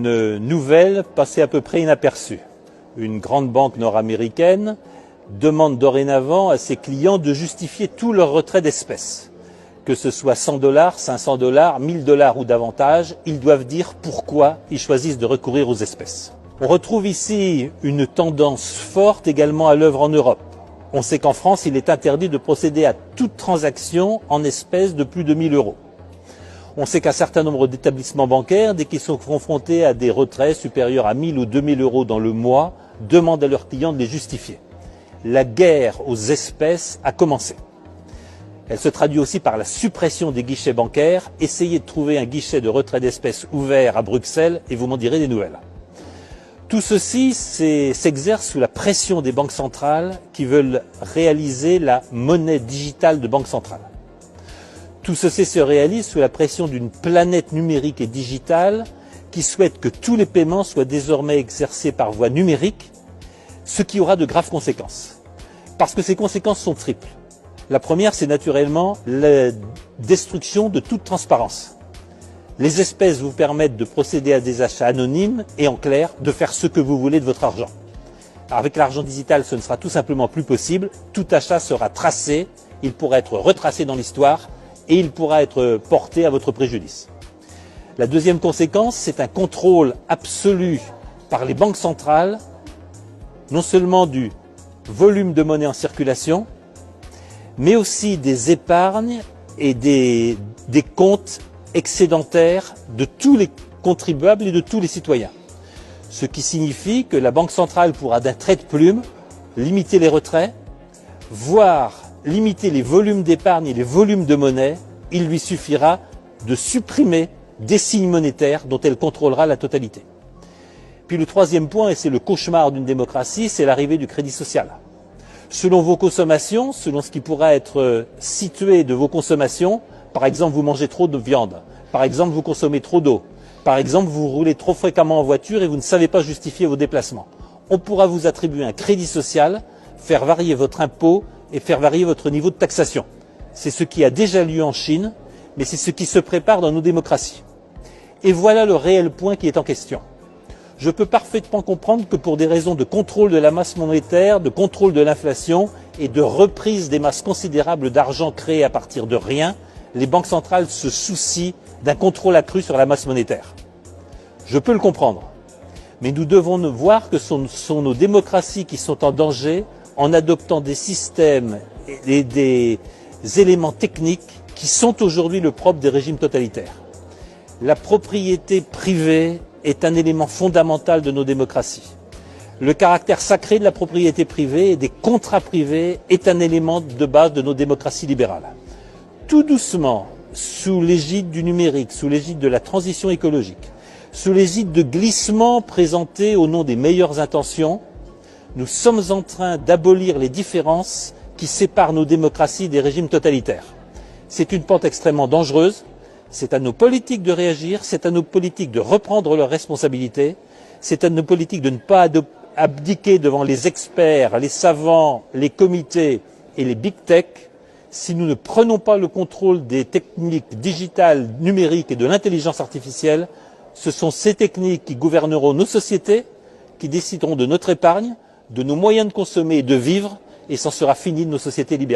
Une nouvelle passée à peu près inaperçue. Une grande banque nord-américaine demande dorénavant à ses clients de justifier tout leur retrait d'espèces. Que ce soit 100 $, 500 $, 1000 $ ou davantage, ils doivent dire pourquoi ils choisissent de recourir aux espèces. On retrouve ici une tendance forte également à l'œuvre en Europe. On sait qu'en France, il est interdit de procéder à toute transaction en espèces de plus de 1000 €. On sait qu'un certain nombre d'établissements bancaires, dès qu'ils sont confrontés à des retraits supérieurs à 1000 ou 2000 € dans le mois, demandent à leurs clients de les justifier. La guerre aux espèces a commencé. Elle se traduit aussi par la suppression des guichets bancaires. Essayez de trouver un guichet de retrait d'espèces ouvert à Bruxelles et vous m'en direz des nouvelles. Tout ceci s'exerce sous la pression des banques centrales qui veulent réaliser la monnaie digitale de banque centrale. Tout ceci se réalise sous la pression d'une planète numérique et digitale qui souhaite que tous les paiements soient désormais exercés par voie numérique, ce qui aura de graves conséquences. Parce que ces conséquences sont triples. La première, c'est naturellement la destruction de toute transparence. Les espèces vous permettent de procéder à des achats anonymes et en clair, de faire ce que vous voulez de votre argent. Avec l'argent digital, ce ne sera tout simplement plus possible. Tout achat sera tracé, il pourra être retracé dans l'histoire et il pourra être porté à votre préjudice. La deuxième conséquence, c'est un contrôle absolu par les banques centrales, non seulement du volume de monnaie en circulation, mais aussi des épargnes et des comptes excédentaires de tous les contribuables et de tous les citoyens. Ce qui signifie que la Banque centrale pourra d'un trait de plume limiter les retraits, voire limiter les volumes d'épargne et les volumes de monnaie. Il lui suffira de supprimer des signes monétaires dont elle contrôlera la totalité. Puis le troisième point, et c'est le cauchemar d'une démocratie, c'est l'arrivée du crédit social. Selon vos consommations, selon ce qui pourra être situé de vos consommations, par exemple vous mangez trop de viande, par exemple vous consommez trop d'eau, par exemple vous roulez trop fréquemment en voiture et vous ne savez pas justifier vos déplacements. On pourra vous attribuer un crédit social, faire varier votre impôt et faire varier votre niveau de taxation. C'est ce qui a déjà lieu en Chine, mais c'est ce qui se prépare dans nos démocraties. Et voilà le réel point qui est en question. Je peux parfaitement comprendre que pour des raisons de contrôle de la masse monétaire, de contrôle de l'inflation et de reprise des masses considérables d'argent créées à partir de rien, les banques centrales se soucient d'un contrôle accru sur la masse monétaire. Je peux le comprendre. Mais nous devons voir que ce sont nos démocraties qui sont en danger en adoptant des systèmes et des éléments techniques qui sont aujourd'hui le propre des régimes totalitaires. La propriété privée est un élément fondamental de nos démocraties. Le caractère sacré de la propriété privée et des contrats privés est un élément de base de nos démocraties libérales. Tout doucement, sous l'égide du numérique, sous l'égide de la transition écologique, sous l'égide de glissements présentés au nom des meilleures intentions, nous sommes en train d'abolir les différences qui séparent nos démocraties des régimes totalitaires. C'est une pente extrêmement dangereuse. C'est à nos politiques de réagir, c'est à nos politiques de reprendre leurs responsabilités, c'est à nos politiques de ne pas abdiquer devant les experts, les savants, les comités et les big tech. Si nous ne prenons pas le contrôle des techniques digitales, numériques et de l'intelligence artificielle, ce sont ces techniques qui gouverneront nos sociétés, qui décideront de notre épargne, de nos moyens de consommer et de vivre, et c'en sera fini de nos sociétés libérales.